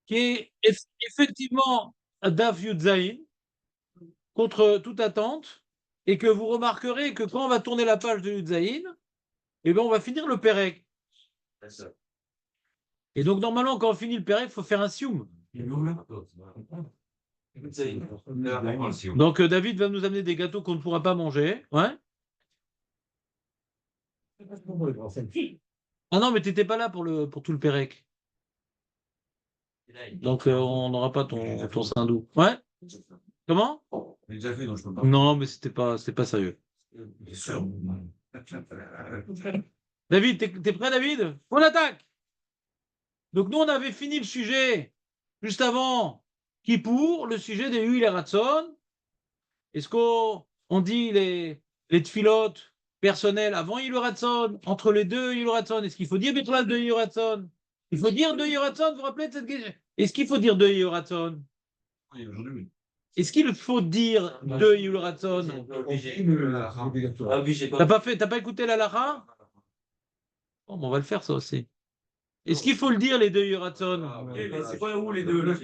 qui est effectivement Daf Yud Zayin, contre toute attente, et que vous remarquerez que quand on va tourner la page de Yud Zayin, eh ben on va finir le Pérec. Et donc, normalement, quand on finit le Pérec, il faut faire un sioum. Donc, David va nous amener des gâteaux qu'on ne pourra pas manger. Ouais. Ah non, mais tu n'étais pas là pour tout le Pérec. Donc, on n'aura pas ton sindou. Ouais. Comment? Non, mais c'était pas sérieux. David, t'es prêt, David? On attaque! Donc, nous, on avait fini le sujet juste avant Kippour, le sujet des huiles et Ratson. Est-ce qu'on dit les tfilotes personnelles avant Hil Ratson, entre les deux Hil Ratson? Est-ce qu'il faut dire Betlal de Hil Ratson? Il faut dire de Hil Ratson, vous vous rappelez de cette question? Est-ce qu'il faut dire de Hil Ratson? Oui, aujourd'hui. Est-ce qu'il faut dire de Hil Ratson? T'as pas écouté la Lara? Bon, on va le faire ça aussi. Est-ce qu'il faut le dire, les deux Hil Ratson? C'est pas où les deux là?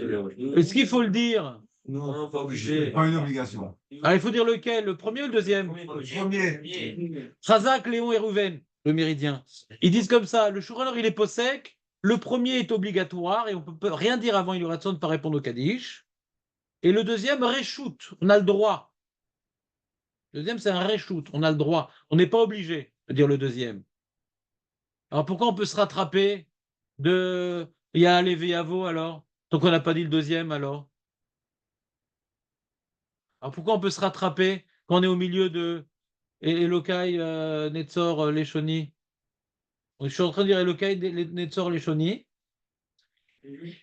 Est-ce qu'il faut le dire? Non, pas obligé. Pas une obligation. Ah, il faut dire lequel? Le premier ou le deuxième? Premier. Razak, Léon et Rouven, le méridien. Ils disent comme ça, le Shouchan il est possèque, le premier est obligatoire et on ne peut rien dire avant il Ratson par répondre au Kaddish. Et le deuxième, Reshoot, on a le droit. Le deuxième, c'est un Reshoot, on a le droit. On n'est pas obligé de dire le deuxième. Alors pourquoi on peut se rattraper de il y a Lévéavo alors? Donc on n'a pas dit le deuxième alors? Alors pourquoi on peut se rattraper quand on est au milieu de Elokai, Netzor, Leshoni? Je suis en train de dire Elokai, Netzor, Leshoni.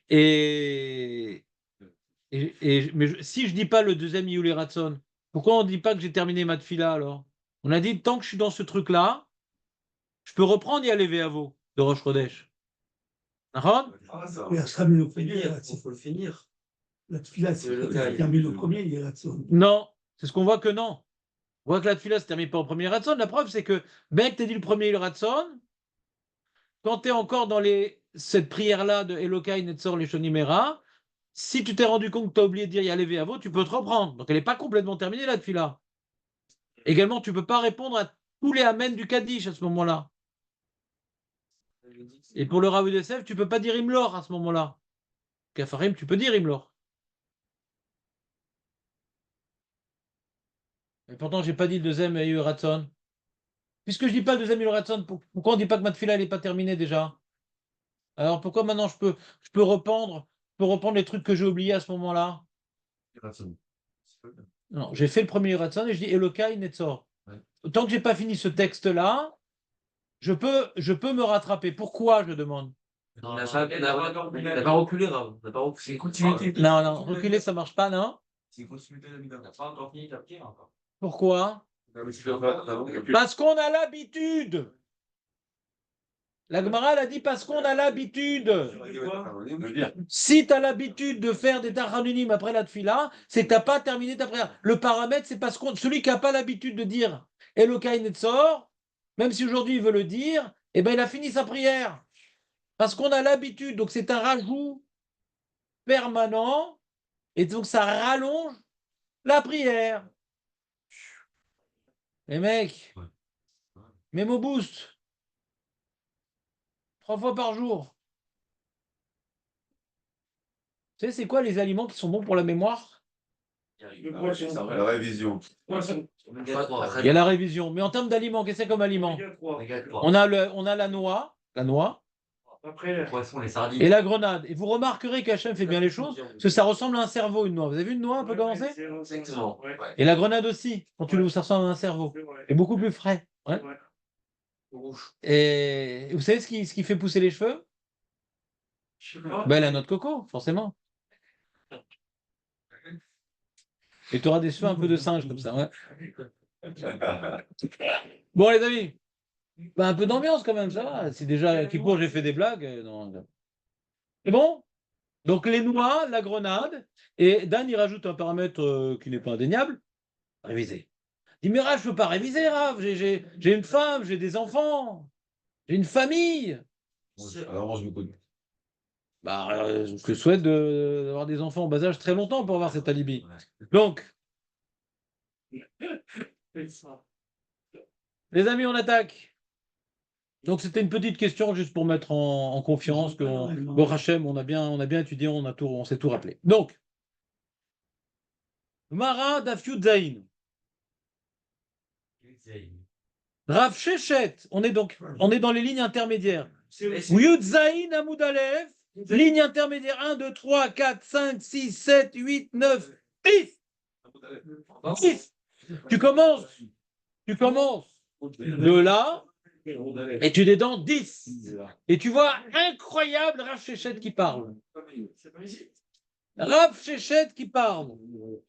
Et, si je dis pas le deuxième Yuli Ratson, pourquoi on ne dit pas que j'ai terminé ma tfila alors? On a dit tant que je suis dans ce truc-là, je peux reprendre y aller Veavo de Rosh Chodesh. D'accord? Oui, il faut le finir. La tfila, c'est termine le premier, il est Ratson. Non, c'est ce qu'on voit que non. On voit que la tfila se termine pas au premier Ratson. La preuve, c'est que Beck t'a dit le premier Ratson, quand tu es encore dans cette prière-là de Elokai Netzor Leshonimera, si tu t'es rendu compte que tu as oublié de dire Yalevé Avo, tu peux te reprendre. Donc elle n'est pas complètement terminée la tfila. Également, tu ne peux pas répondre à tous les amens du Kaddish à ce moment-là. Et pour le Rav de Sèvres, tu ne peux pas dire Imlor à ce moment-là. Kafarim, tu peux dire Imlor. Et pourtant, je n'ai pas dit le deuxième Ratson. Puisque je ne dis pas le deuxième Ratson, pourquoi on ne dit pas que ma tfila n'est pas terminée déjà? Alors pourquoi maintenant je peux reprendre les trucs que j'ai oubliés à ce moment-là? Non, j'ai fait le premier Ratson et je dis Elokai Netzor. Tant que je n'ai pas fini ce texte-là, je peux me rattraper. Pourquoi, je demande? On n'a pas reculé, Rav. On n'a pas reculé. C'est une continuité. Non, reculer, ça marche pas, non? C'est une continuité de la Mida. On n'a pas encore fini ta prière encore. Pourquoi? Parce qu'on a l'habitude. La Gemara l'a dit parce qu'on a l'habitude. Si tu as l'habitude de faire des tachanunim après la tfila, c'est que tu n'as pas terminé ta prière. Le paramètre, c'est parce que celui qui n'a pas l'habitude de dire Elokai Netzor, même si aujourd'hui il veut le dire, eh ben il a fini sa prière. Parce qu'on a l'habitude, donc c'est un rajout permanent, et donc ça rallonge la prière. Les mecs, Memo Boost, 3 fois par jour. Tu sais, c'est quoi les aliments qui sont bons pour la mémoire? La révision. Il y a la révision. Mais en termes d'aliments, qu'est-ce que c'est comme aliment? On a la noix, Les poissons, les sardines. et la grenade. Et vous remarquerez qu'Hachem fait bien les choses, parce que ça ressemble à un cerveau, une noix. Vous avez vu une noix un peu comment c'est? Exactement. Et la grenade aussi, quand tu ça ressemble à un cerveau. Et beaucoup plus frais. Ouais. Et vous savez ce qui fait pousser les cheveux? Ben, la noix de coco, forcément. Et tu auras des cheveux un peu de singe comme ça. Ouais. Bon, les amis, ben, un peu d'ambiance quand même, ça va. Si déjà Kippour, j'ai fait des blagues. Non. C'est bon? Donc les noix, la grenade, et Dan, il rajoute un paramètre qui n'est pas indéniable, réviser. Il dit, mais Raph, je ne peux pas réviser, Raph. J'ai une femme, j'ai des enfants, j'ai une famille. Alors, je me connais. Je te souhaite d'avoir des enfants en bas âge très longtemps pour avoir cet alibi. Donc, les amis, on attaque. Donc, c'était une petite question juste pour mettre en confiance que bon, Hachem, on a bien étudié, on s'est tout rappelé. Donc, Mara Dafyud Zain. Rav Shechet, on est dans les lignes intermédiaires. Yud Zain Amoud Aleph, ligne intermédiaire 1, 2, 3, 4, 5, 6, 7, 8, 9, 10. 10. Tu commences de là et tu descends 10. Et tu vois, incroyable, Rav Shechet qui parle. Rav Shechet qui parle,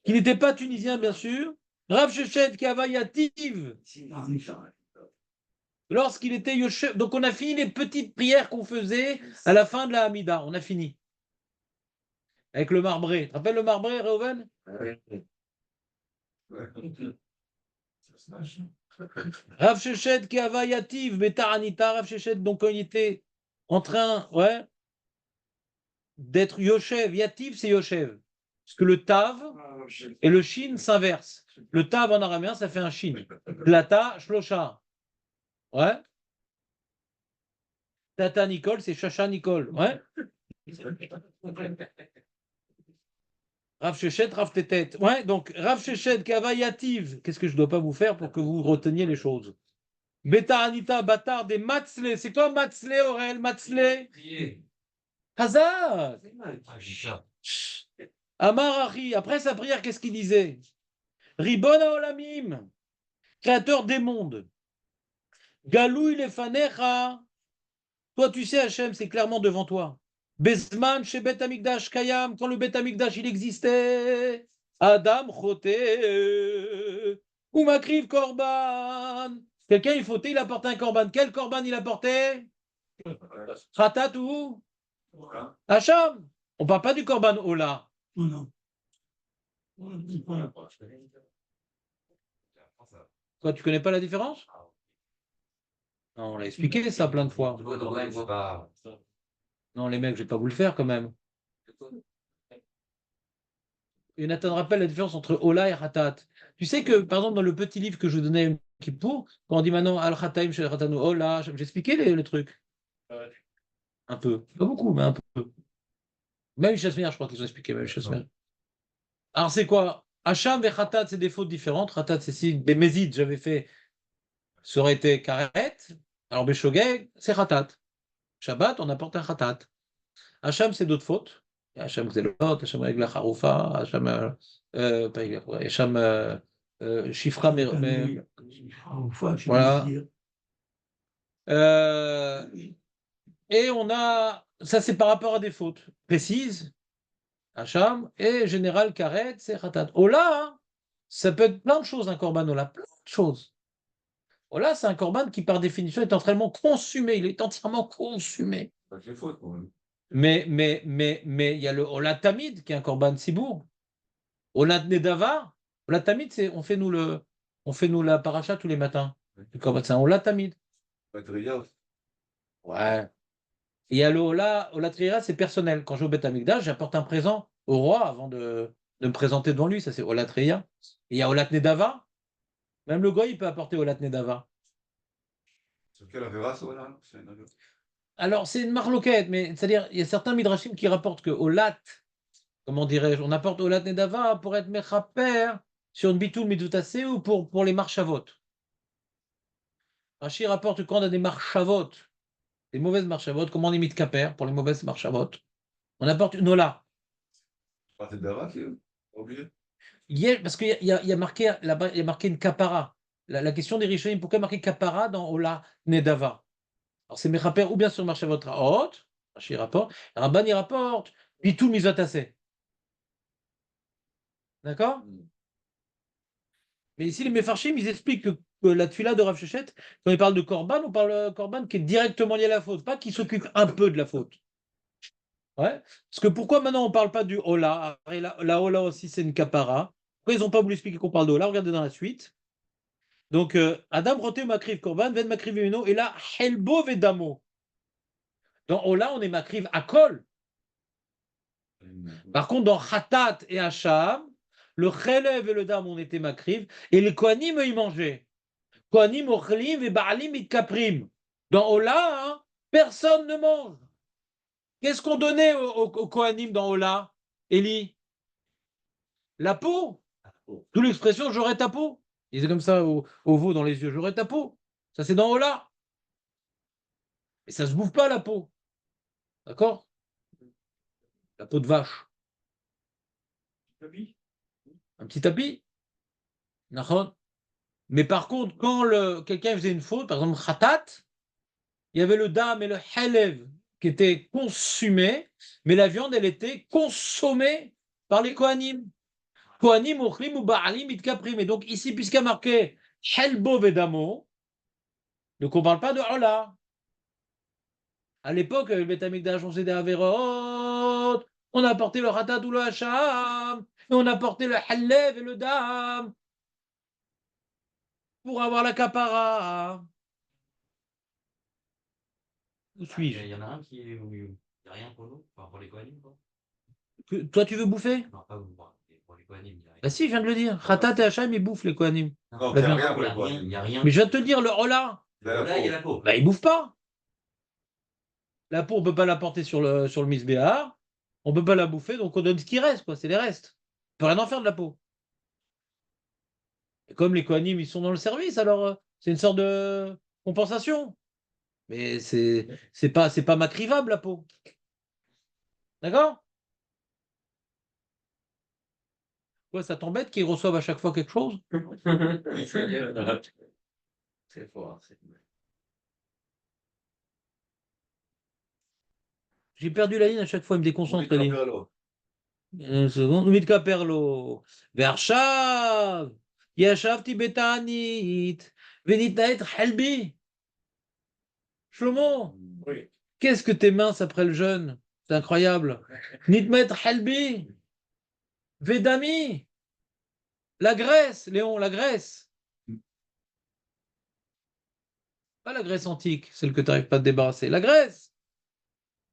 qui n'était pas tunisien bien sûr. Rav Shechet qui avait Yativ. Lorsqu'il était Yoshev. Donc on a fini les petites prières qu'on faisait à la fin de la Hamida. On a fini. Avec le marbré. Tu te rappelles le marbré, Reuven? Rav Shechet qui avait Yativ, Betaranita, Rav Shechet, donc quand il était en train, d'être Yoshev. Yativ, c'est Yoshev. Parce que le Tav et le Shin s'inversent. Le Tav en araméen, ça fait un Shin. Plata, Shlosha. Ouais. Tata Nicole, c'est Chacha Nicole. Ouais. Rav Shechet, Rav Tetet. Ouais, donc Rav Shechet, Kava Yativ. Qu'est-ce que je ne dois pas vous faire pour que vous reteniez les choses? Beta Anita, Batar, des Matzle. C'est quoi Matzle, Aurel? Matzle? Hazard. Amarachi. Après sa prière, qu'est-ce qu'il disait? Ribona Olamim. Créateur des mondes. Galou Lefanecha. Toi, tu sais, Hachem, c'est clairement devant toi. Bezman chez Bet Amikdash Kayam, quand le Bet Amikdash il existait. Adam Choté. Ou Makriv Korban. Quelqu'un il fautait, il apportait un korban. Quel korban il apportait? Khatat ou Hacham. On parle pas du korban Ola. Non. Quoi, tu connais pas la différence? Non, on l'a expliqué ça plein de fois. Non, les mecs, je vais pas vous le faire quand même. Jonathan rappelle la différence entre Ola et Khatat. Tu sais que, par exemple, dans le petit livre que je vous donnais pour, quand on dit maintenant Al-Khataim chez Khatanu Ola, j'expliquais le truc. Un peu. Pas beaucoup, mais un peu. Même Chasmer, je crois qu'ils ont expliqué, même Chasmer. Alors, c'est quoi? Hacham et Khatat, c'est des fautes différentes. Khatat, c'est si Bémézid, j'avais fait, ça aurait été Karet. Alors, Béchogeg, c'est Khatat. Shabbat, on apporte un Khatat. Hacham, c'est d'autres fautes. Hacham Xelot, Hacham Regla Haroufa, Hacham. Pas Hacham. Chifra, mais. Voilà. Et on a. Ça, c'est par rapport à des fautes précises. Hacham. Et général Karet, c'est Khatat. Ola, ça peut être plein de choses, un korban Ola. Plein de choses. Ola, c'est un korban qui, par définition, est entièrement consumé. Il est entièrement consumé. C'est faute, quand même. Mais il y a le Ola Tamid qui est un korban Sibour. Ola Nedava, Ola Tamid, c'est on fait nous la paracha tous les matins. Le korban, c'est un Ola Tamid. Ouais. Et il y a le Ola Trira, c'est personnel. Quand je vais au Beth Amikdash, j'apporte un présent au roi avant de me présenter devant lui. Ça, c'est Ola Trira. Et il y a Ola Nedava. Même le goy, il peut apporter Ola Nedava. Sur quelle avéra, ça, voilà? Alors, c'est une marloquette, mais c'est-à-dire, il y a certains midrashim qui rapportent que Olat, comment dirais-je, on apporte Olat Nedava pour être mechaper sur une bitul midutase ou pour les marchavot. Rashi rapporte que quand on a des marchavot, des mauvaises marchavot, comment on imite kaper pour les mauvaises marchavot, on apporte une Ola. C'est Dava qui est obligé. Parce qu'il y a marqué là-bas, il y a marqué une kapara. La question des Rishonim, pourquoi marqué kapara dans Ola Nedava? Alors c'est mechaper ou bien sur marchavot raot, Rashi rapporte, Rabban il rapporte, bitul midutase. D'accord? Mais ici, les Mefarshim, ils expliquent que la tuila de Rav Shechet, quand ils parlent de Korban, on parle de Korban qui est directement lié à la faute, pas qui s'occupe un peu de la faute. Ouais. Parce que pourquoi maintenant on ne parle pas du Ola? La Ola aussi, c'est une kapara. Pourquoi ils n'ont pas voulu expliquer qu'on parle de Ola? Regardez dans la suite. Donc, Adam roté makriv Korban, ven makriv et là, helbo vedamo. Dans Ola, on est makriv à kol. Par contre, dans Khatat et Hacham, le Chelev et le Dam, on était makriv, et les Kohanim, eux, ils mangeaient. Kohanim, Ochlim et Baalim, Itkaprim. Dans Ola, hein, personne ne mange. Qu'est-ce qu'on donnait aux Kohanim dans Ola, Eli? La peau. D'où l'expression j'aurai ta peau. Il disait comme ça au veau dans les yeux, j'aurai ta peau. Ça, c'est dans Ola. Et ça se bouffe pas, la peau. D'accord? La peau de vache. Un petit tapis. D'accord? Mais par contre, quand quelqu'un faisait une faute, par exemple, khatat, il y avait le dam et le halev qui étaient consumés, mais la viande, elle était consommée par les kohanim. Kohanim, ochlim ou ba'alim, itkaprim. Et donc, ici, puisqu'il y a marqué helbo vedamo, donc on ne parle pas de hola. À l'époque, le Beth Amikdash, on faisait des averot, on a apporté le khatat ou le hacham, et on a apporté le halev et le dam pour avoir la kapara. Où suis-je? Il y en a un qui est. Il n'y a rien pour nous, enfin pour les Kohanim, quoi. Toi, tu veux bouffer? Non, pas vous, pour les Kohanim. Bah si, je viens de le dire. Khatat et Hacham, ils bouffent les Kohanim. Non, La il n'y a viande. rien pour les Il Kohanim. n'y a rien. Mais je viens de te dire, le hola, Là, il y a la peau. bah ils bouffent pas. La peau, on peut pas la porter sur le misbéar. On peut pas la bouffer, donc on donne ce qui reste, quoi. C'est les restes. On peut rien en faire de la peau. Et comme les Kohanim, ils sont dans le service, alors c'est une sorte de compensation. Mais c'est pas macrivable, la peau. D'accord? Ouais, ça t'embête qu'ils reçoivent à chaque fois quelque chose? C'est fort. J'ai perdu la ligne à chaque fois, il me déconcentre. On dit Ali. Caperlo. Une seconde. Mitkaperlo. Vershav. Yashavti betanit. Venitaet helbi. Shlomo. Oui. Qu'est-ce que t'es mince après le jeûne? C'est incroyable. Nitmet helbi. Vedami. La graisse, Léon, la graisse. Pas la graisse antique, celle que tu n'arrives pas à te débarrasser. La graisse.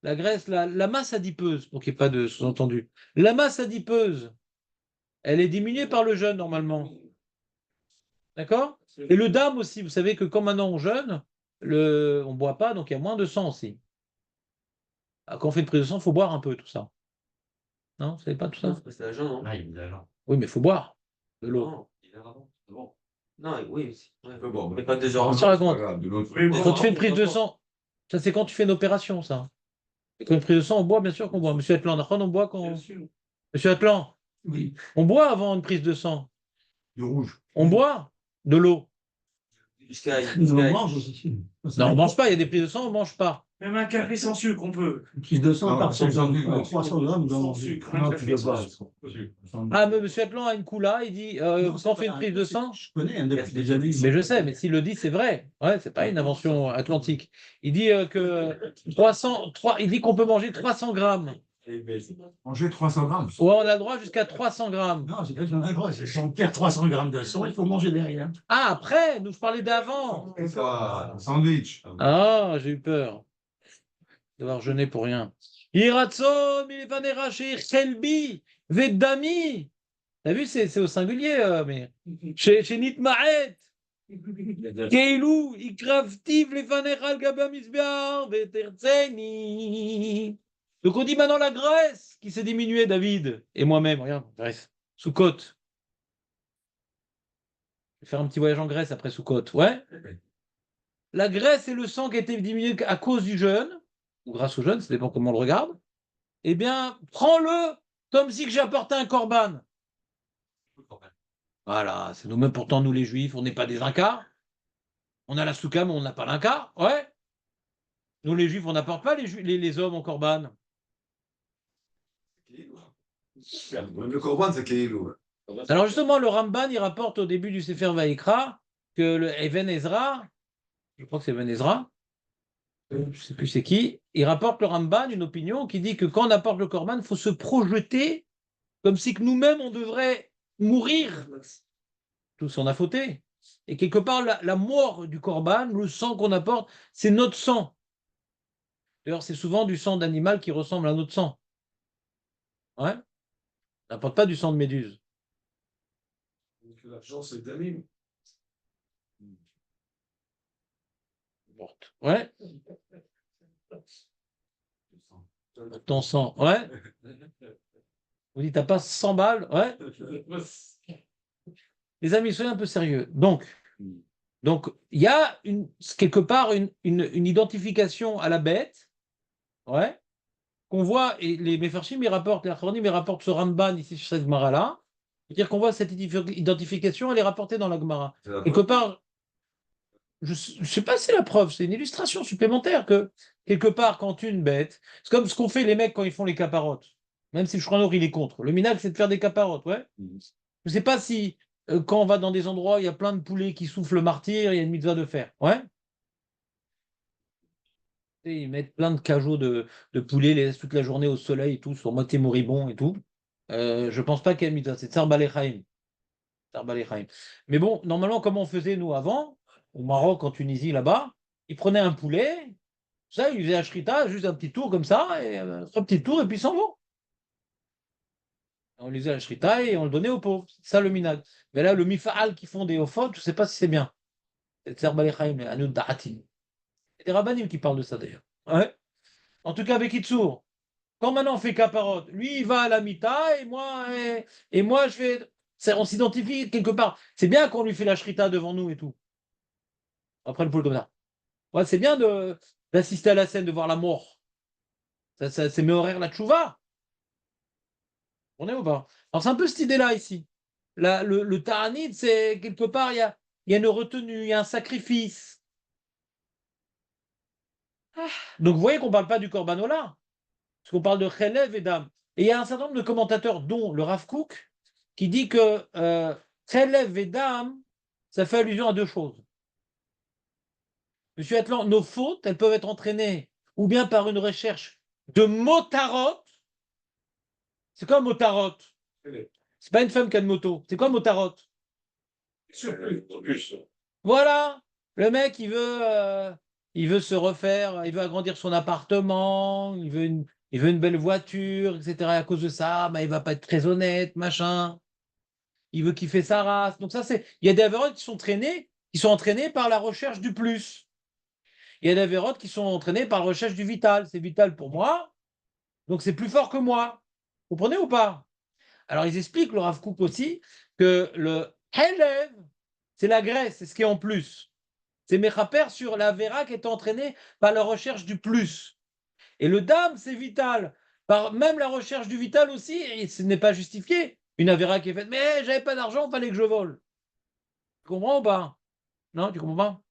La graisse, la masse adipeuse, pour qu'il n'y ait pas de sous-entendu. La masse adipeuse, elle est diminuée par le jeûne normalement. D'accord? Et le dam aussi, vous savez que quand maintenant on jeûne, on ne boit pas, donc il y a moins de sang aussi. Quand on fait une prise de sang, il faut boire un peu tout ça. Non, vous savez pas tout ça? C'est l'agent, non? Ah, il est l'agent. Oui, mais il faut boire de l'eau. Non, il est avant. C'est bon. Non, oui aussi. Ouais. Bon, Mais pas 2 heures On avant. se raconte. Regarde, de l'autre. Quand tu fais une prise de sang, ça c'est quand tu fais une opération, ça. Et quand une prise de sang, on boit, bien sûr qu'on boit. Monsieur Atlan, on boit quand. Monsieur Atlan, Oui, on boit avant une prise de sang. du rouge. On boit de l'eau. Nous on mange aussi. Non, on ne mange pas, il y a des prises de sang, on ne mange pas. Même un café sans sucre, on peut. Une prise de sang Non, par sans 300 sucre. 300 grammes Sans dans sucre. Non, Un tu café veux sans pas. sucre. Ah, mais monsieur Atlan a une coula, il dit Non, quand c'est on fait pas une prise de sang. Je connais hein, depuis des années. Mais je sais, mais s'il le dit, c'est vrai. Ouais, c'est pas une invention atlantique. Il dit que 300, il dit qu'on peut manger 300 grammes. Manger 300 grammes. Ouais, on a le droit jusqu'à 300 grammes. Non, c'est pas que j'en ai droit. Si on perd 300 grammes de sang, il faut manger derrière. Ah, après, nous je parlais d'avant. C'est ça, sandwich. Ah, j'ai eu peur d'avoir jeûné pour rien. Iratson, Milevanera, Chelbi, Vedami. T'as vu, c'est au singulier, mais. Chez Nitmaet. Keilou, Ikravtiv, Levanera, Gaba Misbear, Veterzeni. Donc on dit maintenant la graisse qui s'est diminuée, David. Et moi-même, regarde, Grèce. Sous côte. Je vais faire un petit voyage en Grèce après sous côte. Ouais. La graisse et le sang qui a été diminué à cause du jeûne, ou grâce au jeûne, ça dépend comment on le regarde, eh bien, prends-le comme si que j'apportais un corban. Voilà, c'est nous-mêmes, pourtant, nous les juifs, on n'est pas des incas. On a la souka, mais on n'a pas l'inca. Ouais. Nous les juifs, on n'apporte pas les hommes en corban. Le corban, c'est Keilou. Alors justement, le Ramban, il rapporte au début du Sefer Vaïkra que le Even Ezra, je crois que c'est Even Ezra, je ne sais plus c'est qui, il rapporte le Ramban une opinion qui dit que quand on apporte le corban, il faut se projeter comme si que nous-mêmes, on devrait mourir. Tous on a fauté. Et quelque part, la mort du corban, le sang qu'on apporte, c'est notre sang. D'ailleurs, c'est souvent du sang d'animal qui ressemble à notre sang. Ouais. N'apporte pas du sang de méduse. L'argent, c'est d'anime. Ouais. Ton sang. Ouais. Vous dites, t'as pas 100 balles? Ouais. Les amis, soyez un peu sérieux. Donc, il y a quelque part une identification à la bête, ouais, qu'on voit, et les Mefarshim, ils rapportent, les Achronim, ils rapportent ce Ramban ici sur cette Gemara-là, c'est-à-dire qu'on voit cette identification, elle est rapportée dans la Gemara. Quelque part, je ne sais pas si c'est la preuve, c'est une illustration supplémentaire que, quelque part, quand une bête, c'est comme ce qu'ont fait les mecs quand ils font les caparottes, même si le Shulchan il est contre. Le minhag, c'est de faire des caparottes, ouais. Je ne sais pas si, quand on va dans des endroits, il y a plein de poulets qui soufflent le martyr, il y a une mitzvah de faire, ouais. Et ils mettent plein de cajots de poulets, les laissent toute la journée au soleil et tout, sont moitié moribonds et tout. Je pense pas qu'il y ait mitzvah, c'est Tsar Balechaim. Tsar Balechaim. Mais bon, normalement, comme on faisait nous avant, au Maroc, en Tunisie, là-bas, ils prenaient un poulet, ça, ils faisaient un shrita, juste un petit tour comme ça, et 3 petits tours, et puis ils s'en vont. On les faisait à la shrita et on le donnait aux pauvres. C'est ça le minag. Mais là, le mifa'al qui font des ofot, je ne sais pas si c'est bien. C'est Tsar Balechaim, les Anud Da'atim. C'est des rabbinim qui parlent de ça d'ailleurs. Ouais. En tout cas, avec Itzour. Quand maintenant on fait caparotte, lui il va à la mita et moi je vais. On s'identifie quelque part. C'est bien qu'on lui fait la shrita devant nous et tout. Après le poule comme ça. Ouais, c'est bien d'assister à la scène, de voir la mort. C'est mes horaires la tchouva. On est ou pas? Alors c'est un peu cette idée-là ici. Le ta'anit, c'est quelque part, il y a une retenue, il y a un sacrifice. Donc vous voyez qu'on ne parle pas du corbanola, parce qu'on parle de chelev et d'âme. Et il y a un certain nombre de commentateurs, dont le Rav Kook, qui dit que chelev et d'âme, ça fait allusion à deux choses. Monsieur Atlan, nos fautes, elles peuvent être entraînées ou bien par une recherche de motarot. C'est quoi motarot? C'est pas une femme qui a une moto. C'est quoi motarot? Voilà. Le mec, il veut se refaire, il veut agrandir son appartement, il veut une belle voiture, etc. Et à cause de ça, bah, il va pas être très honnête, machin. Il veut kiffer sa race. Donc ça, il y a des avérotes qui sont entraînés par la recherche du plus. Il y a des avérotes qui sont entraînés par la recherche du vital. C'est vital pour moi, donc c'est plus fort que moi. Vous comprenez ou pas? Alors ils expliquent, le Rav Kook aussi, que le Helev, c'est la graisse, c'est ce qui est en plus. C'est Mechaper sur la Vera qui est entraînée par la recherche du plus. Et le Dam, c'est vital. Par même la recherche du vital aussi, et ce n'est pas justifié. Une Avera qui est faite, mais j'avais pas d'argent, il fallait que je vole. Tu comprends ou pas? Non, tu comprends pas?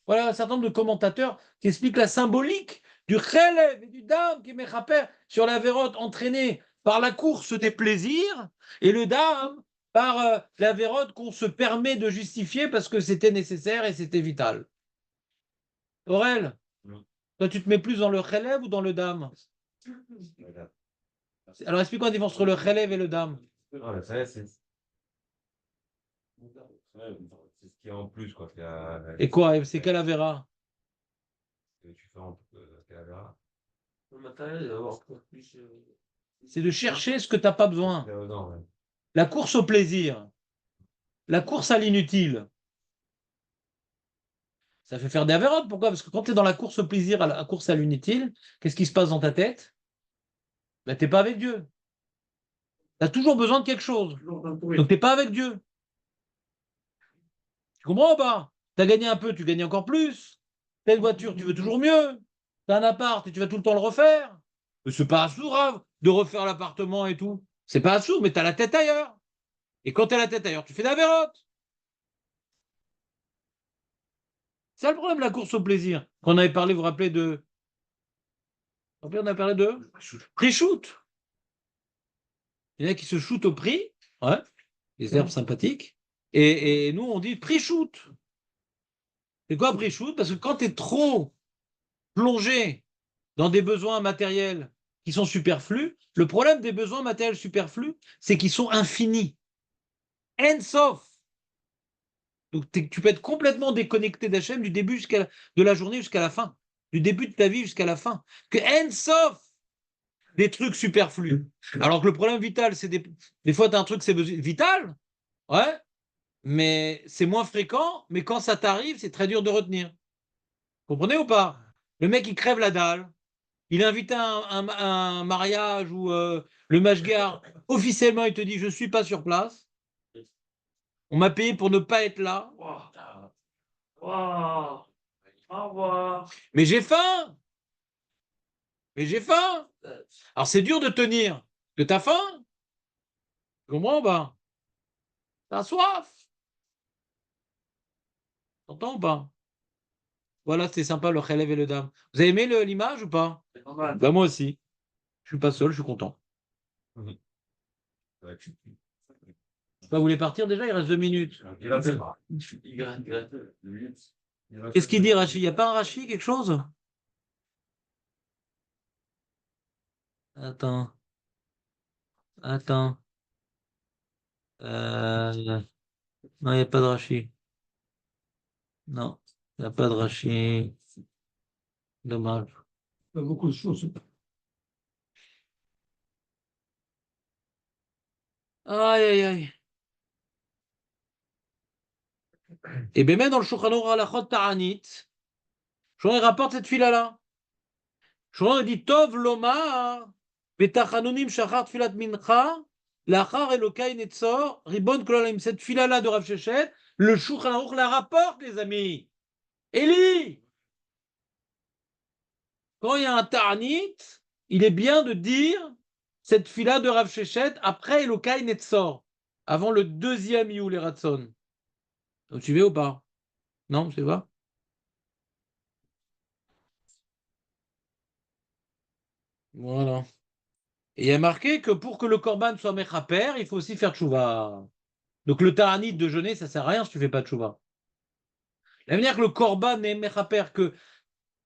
Voilà un certain nombre de commentateurs qui expliquent la symbolique du Khelev et du Dam qui est Mechaper sur la Vérote entraînée par la course des plaisirs et le Dam par la Vérote qu'on se permet de justifier parce que c'était nécessaire et c'était vital. Aurel, toi tu te mets plus dans le Khelev ou dans le Dam? Alors explique-moi la différence entre le Khelev et le Dam. C'est ce qui est en plus, quoi. Et quoi? C'est quelle Avera? Tu fais en Calavera. Le matériel, d'avoir plus. C'est de chercher ce que tu n'as pas besoin. La course au plaisir, la course à l'inutile, ça fait faire des avérotes. Pourquoi? Parce que quand tu es dans la course au plaisir, à la course à l'inutile, qu'est-ce qui se passe dans ta tête? Ben, tu n'es pas avec Dieu. Tu as toujours besoin de quelque chose. Donc tu n'es pas avec Dieu. Tu comprends ou pas? Tu as gagné un peu, tu gagnes encore plus. Tu as une voiture, tu veux toujours mieux. Tu as un appart et tu vas tout le temps le refaire. Mais c'est pas assourd de refaire l'appartement et tout. C'est pas assourd, mais tu as la tête ailleurs. Et quand tu as la tête ailleurs, tu fais d'avérotes. C'est ça le problème de la course au plaisir. Quand on avait parlé, vous vous rappelez de. On a parlé de prix-shoot. Il y en a qui se shootent au prix, ouais, les herbes sympathiques. Et nous, on dit prix-shoot. C'est quoi prix-shoot? Parce que quand tu es trop plongé dans des besoins matériels qui sont superflus, le problème des besoins matériels superflus, c'est qu'ils sont infinis. End-sauf. Donc tu peux être complètement déconnecté d'Hachem du début de la journée jusqu'à la fin. Du début de ta vie jusqu'à la fin. Que End-sauf. des trucs superflus. Alors que le problème vital, c'est des fois, tu as un truc, c'est vital, ouais, mais c'est moins fréquent, mais quand ça t'arrive, c'est très dur de retenir. Vous comprenez ou pas? Le mec, il crève la dalle, il est invité à un mariage où le mashgar, officiellement, il te dit, je ne suis pas sur place, on m'a payé pour ne pas être là, Waouh. Waouh. Au revoir. mais j'ai faim! Mais j'ai faim! Alors c'est dur de tenir, que t'as faim? Tu comprends ou pas? T'as soif? T'entends ou pas? Voilà, c'était sympa le Kheleb et le Dam. Vous avez aimé l'image ou pas? C'est normal. Bah moi aussi. Je suis pas seul, je suis content. Ouais. Bah, vous voulez partir déjà? Il reste 2 minutes. Il va faire. Il gratte. Qu'est-ce qu'il dit, Rachid? Il n'y a pas un Rachid, quelque chose? Attends. Attends. Non, il n'y a pas de Rachid. Non, il n'y a pas de Rachid. Dommage. Pas beaucoup de choses. Aïe, aïe, aïe. Et bien même dans le Shulchan Aruch Halachot Ta'anit, je rapporte cette fila-là. Je dit Tov Lomar, Betachanonim Shachar Tfilat Mincha, Lachar Elokai Netzor, Ribon Kololim. Cette fila-là de Rav Shechet, le Shulchan Aruch la rapporte, les amis. Eli, quand il y a un Ta'anit, il est bien de dire cette fila de Rav Shechet après Elokai Netzor, avant le deuxième Yul Ratson. Vous suivez ou pas? Non, c'est pas? Voilà. Et il y a marqué que pour que le korban soit mechaper, il faut aussi faire tchouva. Donc le ta'anit de jeûner, ça sert à rien si tu fais pas de tchouva. La manière que le korban n'est mechaper que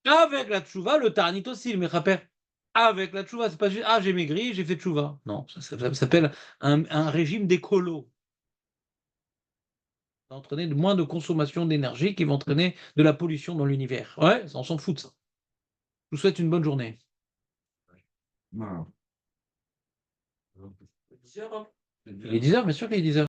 avec la tchouva, le ta'anit aussi, le mechaper avec la tchouva. C'est pas juste, ah, j'ai maigri, j'ai fait tchouva. Non, ça s'appelle un régime d'écolo. Ça va entraîner moins de consommation d'énergie qui va entraîner de la pollution dans l'univers. Ouais, on s'en fout de ça. Je vous souhaite une bonne journée. Non. Il est 10h, bien sûr qu'il est 10h.